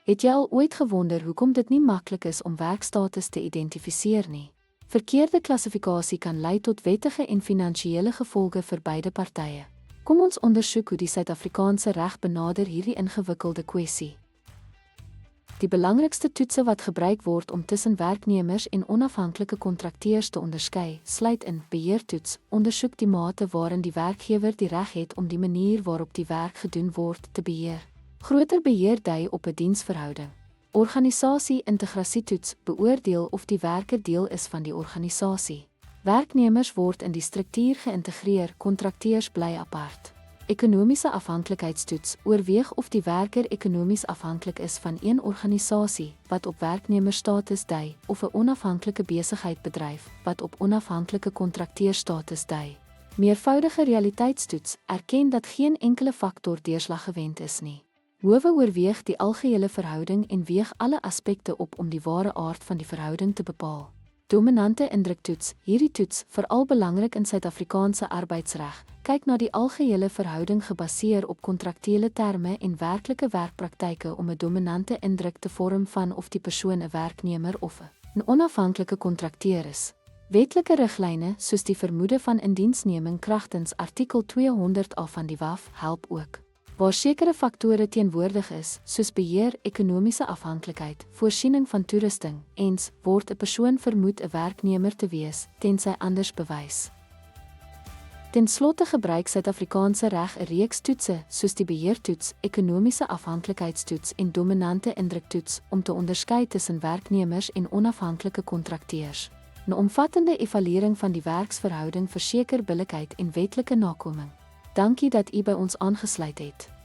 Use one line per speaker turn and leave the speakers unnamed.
Het jy al ooit gewonder hoekom dit nie maklik is om werkstatus te identifiseer nie? Verkeerde klassifikasie kan lei tot wettige en finansiële gevolge vir beide partye. Kom ons ondersoek hoe die Suid-Afrikaanse reg benader hierdie ingewikkelde kwessie. Die belangrikste toetse wat gebruik word om tussen werknemers en onafhanklike kontrakteurs te onderskei, sluit in beheertoets, ondersoek die mate waarin die werkgewer die reg het om die manier waarop die werk gedoen word te beheer. Groter beheer dui op 'n diensverhouding. Organisasie-integrasietoets beoordeel of die werker deel is van die organisasie. Werknemers word in die struktuur geïntegreer, kontrakteurs bly apart. Ekonomiese afhanklikheidstoets oorweeg of die werker ekonomies afhanklik is van een organisasie wat op werknemerstatus dui of 'n onafhanklike besigheid bedryf wat op onafhanklike kontrakteursstatus dui. Meervoudige realiteitstoets erken dat geen enkele faktor deurslaggewend is nie. Howe oorweeg die algehele verhouding en weeg alle aspekte op om die ware aard van die verhouding te bepaal. Dominante indruktoets, hierdie toets, veral belangrik in Suid-Afrikaanse arbeidsreg, kyk na die algehele verhouding gebaseer op kontraktuele terme en werklike werkpraktyke om 'n dominante indruk te vorm van of die persoon 'n werknemer of 'n onafhanklike kontrakteur is. Wetlike riglyne, soos die vermoede van indiensneming kragtens artikel 200A van die WAF, help ook. Waar sekere faktore teenwoordig is, soos beheer, ekonomiese afhanklikheid, voorsiening van toerusting, ens, word 'n persoon vermoed 'n werknemer te wees, tensy anders bewys. Ten slotte gebruik Suid-Afrikaanse reg 'n reeks toetse, soos die beheertoets, ekonomiese afhanklikheidstoets en dominante indruktoets, om te onderskei tussen werknemers en onafhanklike kontrakteurs. 'n Omvattende evaluering van die werksverhouding verseker billikheid en wetlike nakoming. Dankie dat u by ons aangesluit het.